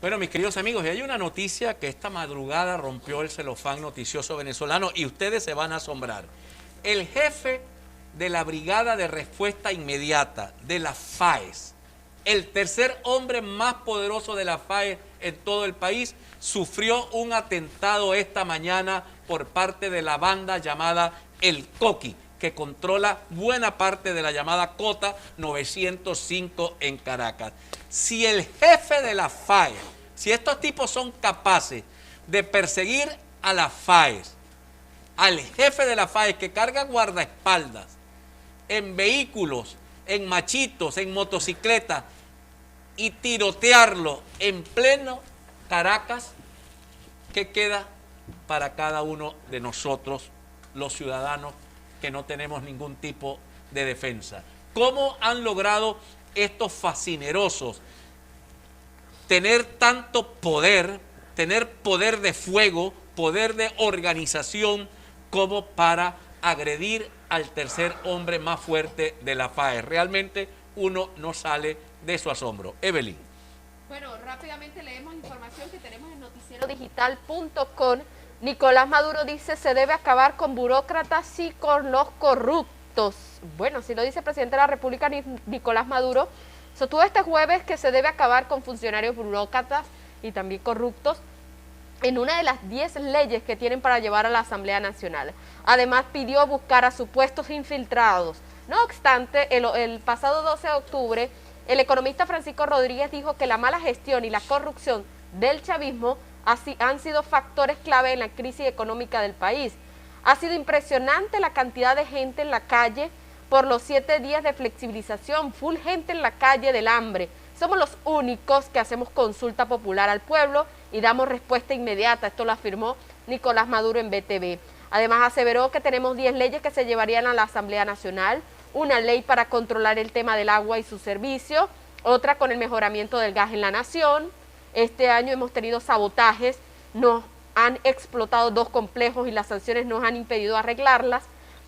Bueno, mis queridos amigos, y hay una noticia que esta madrugada rompió el celofán noticioso venezolano y ustedes se van a asombrar. El jefe de la Brigada de Respuesta Inmediata de la FAES, el tercer hombre más poderoso de la FAES en todo el país, sufrió un atentado esta mañana por parte de la banda llamada El Coqui, que controla buena parte de la llamada Cota 905 en Caracas. Si el jefe de la FAES, si estos tipos son capaces de perseguir a la FAES, al jefe de la FAES que carga guardaespaldas en vehículos, en machitos, en motocicletas y tirotearlo en pleno Caracas, ¿qué queda para cada uno de nosotros, los ciudadanos, que no tenemos ningún tipo de defensa? ¿Cómo han logrado estos fascinerosos tener tanto poder, tener poder de fuego, poder de organización, como para agredir al tercer hombre más fuerte de la FAES? Realmente uno no sale de su asombro. Evelyn. Bueno, rápidamente leemos información que tenemos en noticierodigital.com. Nicolás Maduro dice se debe acabar con burócratas y con los corruptos. Bueno, si lo dice el presidente de la República, Nicolás Maduro, sostuvo este jueves que se debe acabar con funcionarios burócratas y también corruptos en una de las 10 leyes que tienen para llevar a la Asamblea Nacional. Además, pidió buscar a supuestos infiltrados. No obstante, el pasado 12 de octubre, el economista Francisco Rodríguez dijo que la mala gestión y la corrupción del chavismo han sido factores clave en la crisis económica del país. Ha sido impresionante la cantidad de gente en la calle por los 7 días de flexibilización, full gente en la calle del hambre. Somos los únicos que hacemos consulta popular al pueblo y damos respuesta inmediata. Esto lo afirmó Nicolás Maduro en BTV. Además, aseveró que tenemos 10 leyes que se llevarían a la Asamblea Nacional, una ley para controlar el tema del agua y su servicio, otra con el mejoramiento del gas en la nación. Este año hemos tenido sabotajes, nos han explotado 2 complejos y las sanciones nos han impedido arreglarlas,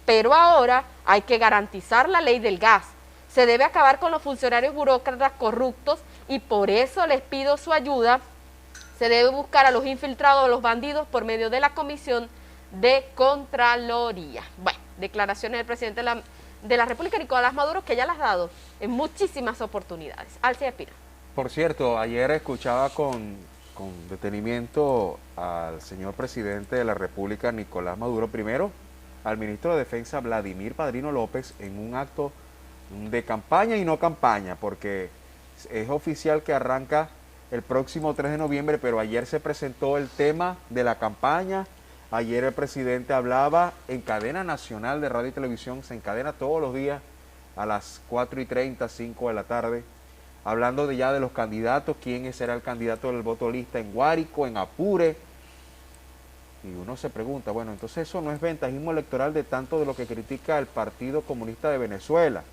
pero ahora hay que garantizar la ley del gas. Se debe acabar con los funcionarios burócratas corruptos y por eso les pido su ayuda. Se debe buscar a los infiltrados, a los bandidos, por medio de la Comisión de Contraloría. Bueno, declaraciones del presidente de la República, Nicolás Maduro, que ya las ha dado en muchísimas oportunidades. Alcia Espina. Por cierto, ayer escuchaba con detenimiento al señor presidente de la República, Nicolás Maduro, primero al ministro de Defensa, Vladimir Padrino López, en un acto de campaña y no campaña, porque es oficial que arranca el próximo 3 de noviembre, pero ayer se presentó el tema de la campaña. Ayer el presidente hablaba en cadena nacional de radio y televisión, se encadena todos los días a las 4:30, 5 de la tarde, hablando de los candidatos, quién será el candidato del voto lista en Guárico, en Apure. Y uno se pregunta, bueno, entonces eso no es ventajismo electoral de tanto de lo que critica el Partido Comunista de Venezuela.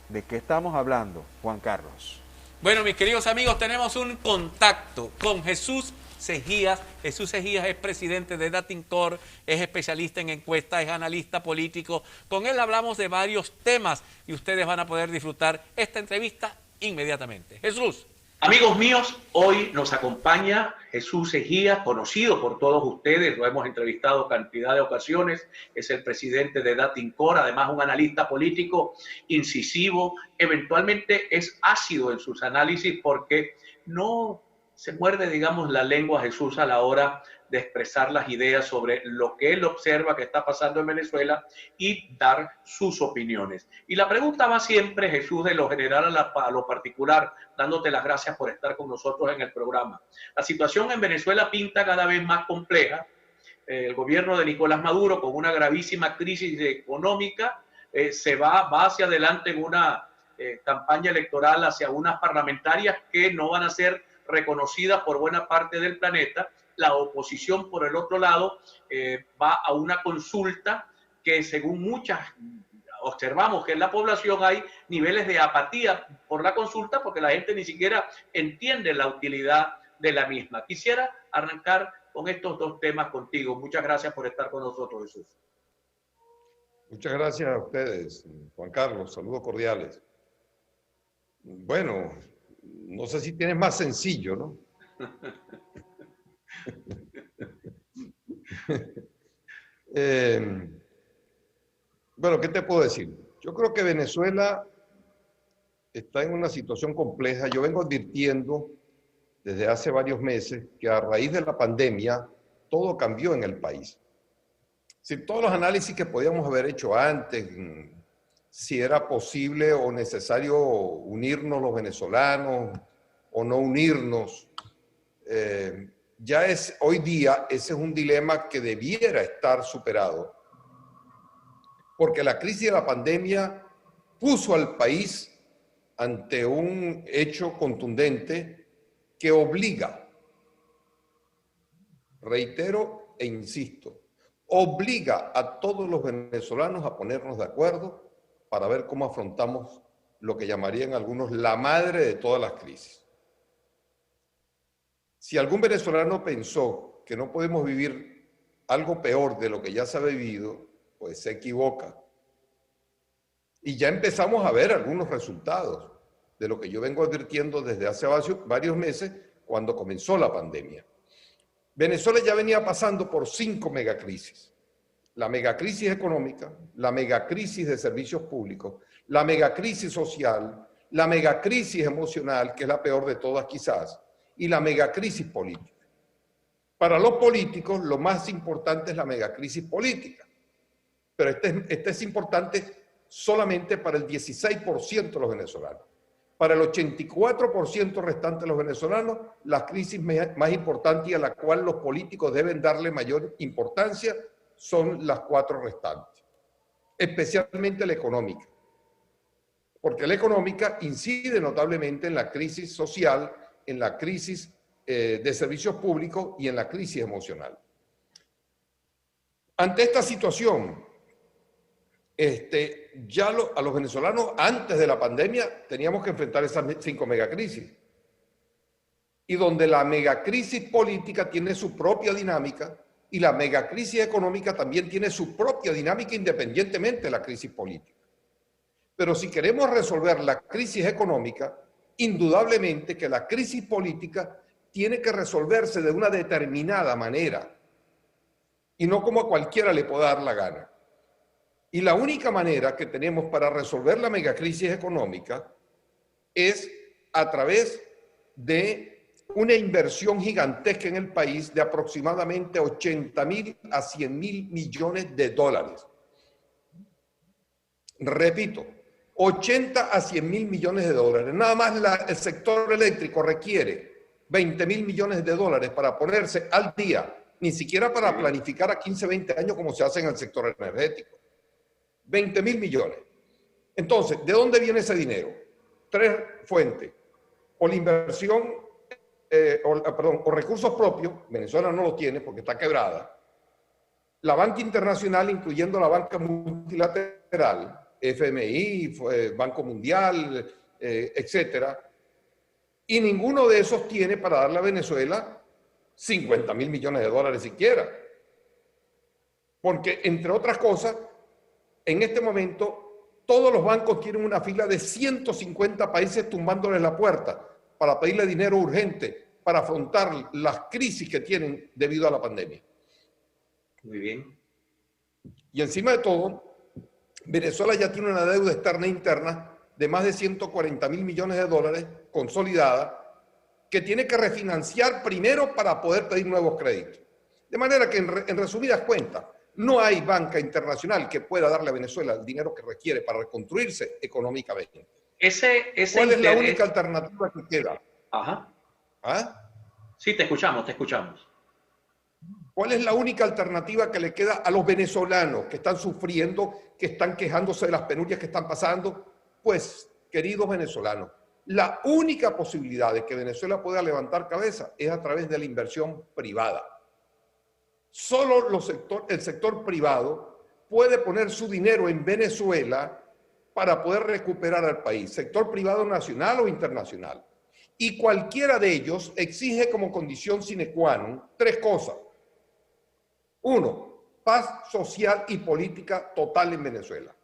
¿De qué estamos hablando, Juan Carlos? Bueno, mis queridos amigos, tenemos un contacto con Jesús Sejías. Jesús Sejías es presidente de Datincor, es especialista en encuestas, es analista político. Con él hablamos de varios temas y ustedes van a poder disfrutar esta entrevista inmediatamente. Jesús. Amigos míos, hoy nos acompaña Jesús Sejías, conocido por todos ustedes, lo hemos entrevistado cantidad de ocasiones, es el presidente de Datincor, además un analista político incisivo, eventualmente es ácido en sus análisis porque no se muerde, digamos, la lengua Jesús a la hora de expresar las ideas sobre lo que él observa que está pasando en Venezuela y dar sus opiniones. Y la pregunta va siempre, Jesús, de lo general a lo particular, dándote las gracias por estar con nosotros en el programa. La situación en Venezuela pinta cada vez más compleja. El gobierno de Nicolás Maduro, con una gravísima crisis económica, va hacia adelante en una campaña electoral hacia unas parlamentarias que no van a ser reconocidas por buena parte del planeta. La oposición, por el otro lado, va a una consulta que, según muchas observamos que en la población hay niveles de apatía por la consulta porque la gente ni siquiera entiende la utilidad de la misma. Quisiera arrancar con estos 2 temas contigo. Muchas gracias por estar con nosotros, Jesús. Muchas gracias a ustedes, Juan Carlos. Saludos cordiales. Bueno, no sé si tienes más sencillo, ¿no? Bueno, ¿qué te puedo decir? Yo creo que Venezuela está en una situación compleja. Yo vengo advirtiendo desde hace varios meses que a raíz de la pandemia todo cambió en el país. Si todos los análisis que podíamos haber hecho antes, si era posible o necesario unirnos los venezolanos o no unirnos, ya es hoy día ese es un dilema que debiera estar superado, porque la crisis de la pandemia puso al país ante un hecho contundente que obliga, reitero e insisto, obliga a todos los venezolanos a ponernos de acuerdo para ver cómo afrontamos lo que llamarían algunos la madre de todas las crisis. Si algún venezolano pensó que no podemos vivir algo peor de lo que ya se ha vivido, pues se equivoca. Y ya empezamos a ver algunos resultados de lo que yo vengo advirtiendo desde hace varios meses cuando comenzó la pandemia. Venezuela ya venía pasando por 5 megacrisis. La megacrisis económica, la megacrisis de servicios públicos, la megacrisis social, la megacrisis emocional, que es la peor de todas quizás, y la megacrisis política. Para los políticos, lo más importante es la megacrisis política. Pero este es importante solamente para el 16% de los venezolanos. Para el 84% restante de los venezolanos, la crisis más importante y a la cual los políticos deben darle mayor importancia son las 4 restantes, especialmente la económica. Porque la económica incide notablemente en la crisis social, en la crisis de servicios públicos y en la crisis emocional. Ante esta situación, a los venezolanos antes de la pandemia teníamos que enfrentar esas 5 megacrisis. Y donde la megacrisis política tiene su propia dinámica y la megacrisis económica también tiene su propia dinámica independientemente de la crisis política. Pero si queremos resolver la crisis económica, indudablemente que la crisis política tiene que resolverse de una determinada manera y no como a cualquiera le pueda dar la gana. Y la única manera que tenemos para resolver la megacrisis económica es a través de una inversión gigantesca en el país de aproximadamente 80.000 a 100.000 millones de dólares. Repito, 80 a 100.000 millones de dólares. Nada más el sector eléctrico requiere 20.000 millones de dólares para ponerse al día, ni siquiera para planificar a 15, 20 años como se hace en el sector energético. 20.000 millones. Entonces, ¿de dónde viene ese dinero? 3 fuentes. O la inversión, o recursos propios, Venezuela no lo tiene porque está quebrada. La banca internacional, incluyendo la banca multilateral, FMI, Banco Mundial, etcétera. Y ninguno de esos tiene para darle a Venezuela 50.000 millones de dólares siquiera. Porque, entre otras cosas, en este momento, todos los bancos tienen una fila de 150 países tumbándoles la puerta para pedirle dinero urgente para afrontar las crisis que tienen debido a la pandemia. Muy bien. Y encima de todo, Venezuela ya tiene una deuda externa e interna de más de 140.000 millones de dólares consolidada que tiene que refinanciar primero para poder pedir nuevos créditos. De manera que, en resumidas cuentas, no hay banca internacional que pueda darle a Venezuela el dinero que requiere para reconstruirse económicamente. ¿Cuál es la única alternativa que queda? Ajá. ¿Ah? Sí, te escuchamos, te escuchamos. ¿Cuál es la única alternativa que le queda a los venezolanos que están sufriendo, que están quejándose de las penurias que están pasando? Pues, queridos venezolanos, la única posibilidad de que Venezuela pueda levantar cabeza es a través de la inversión privada. Solo el sector privado puede poner su dinero en Venezuela para poder recuperar al país, sector privado nacional o internacional. Y cualquiera de ellos exige como condición sine qua non 3 cosas. 1, paz social y política total en Venezuela.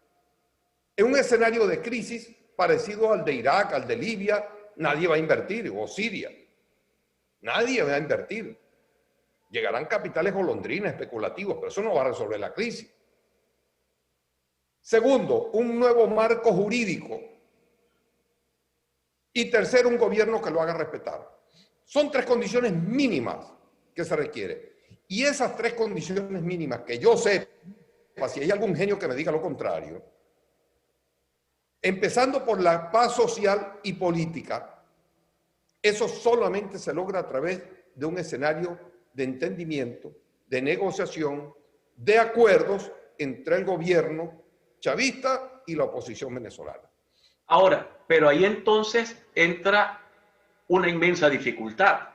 En un escenario de crisis parecido al de Irak, al de Libia, nadie va a invertir, o Siria. Nadie va a invertir. Llegarán capitales golondrinas, especulativos, pero eso no va a resolver la crisis. Segundo, un nuevo marco jurídico. Y tercero, un gobierno que lo haga respetar. Son 3 condiciones mínimas que se requiere. Y esas 3 condiciones mínimas, que yo sepa, si hay algún genio que me diga lo contrario, empezando por la paz social y política, eso solamente se logra a través de un escenario de entendimiento, de negociación, de acuerdos entre el gobierno chavista y la oposición venezolana. Ahora, pero ahí entonces entra una inmensa dificultad.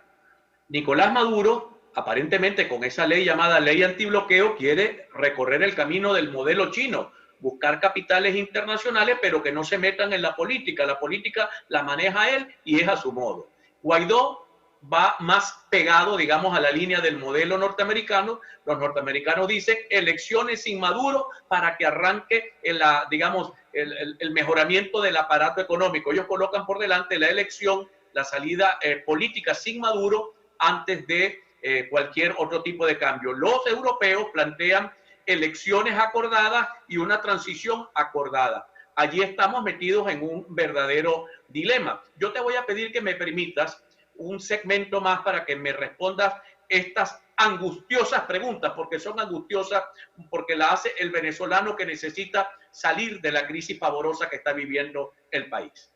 Nicolás Maduro, aparentemente con esa ley llamada ley antibloqueo, quiere recorrer el camino del modelo chino, buscar capitales internacionales, pero que no se metan en la política. La política la maneja él y es a su modo. Guaidó va más pegado, digamos, a la línea del modelo norteamericano. Los norteamericanos dicen elecciones sin Maduro para que arranque el mejoramiento del aparato económico. Ellos colocan por delante la elección, la salida política sin Maduro antes de cualquier otro tipo de cambio. Los europeos plantean elecciones acordadas y una transición acordada. Allí estamos metidos en un verdadero dilema. Yo te voy a pedir que me permitas un segmento más para que me respondas estas angustiosas preguntas, porque son angustiosas, porque la hace el venezolano que necesita salir de la crisis pavorosa que está viviendo el país.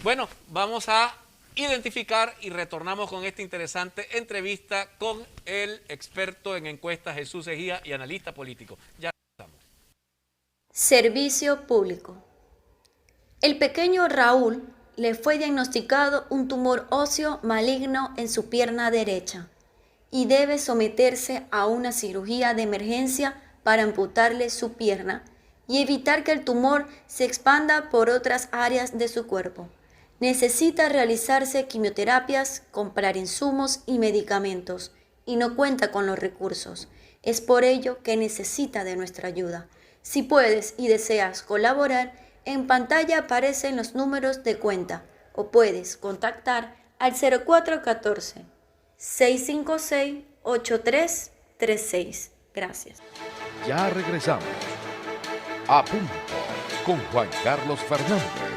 Bueno, vamos a identificar y retornamos con esta interesante entrevista con el experto en encuestas Jesús Egía y analista político. Ya estamos. Servicio público. El pequeño Raúl le fue diagnosticado un tumor óseo maligno en su pierna derecha y debe someterse a una cirugía de emergencia para amputarle su pierna y evitar que el tumor se expanda por otras áreas de su cuerpo. Necesita realizarse quimioterapias, comprar insumos y medicamentos y no cuenta con los recursos. Es por ello que necesita de nuestra ayuda. Si puedes y deseas colaborar, en pantalla aparecen los números de cuenta o puedes contactar al 0414-656-8336. Gracias. Ya regresamos. A punto con Juan Carlos Fernández.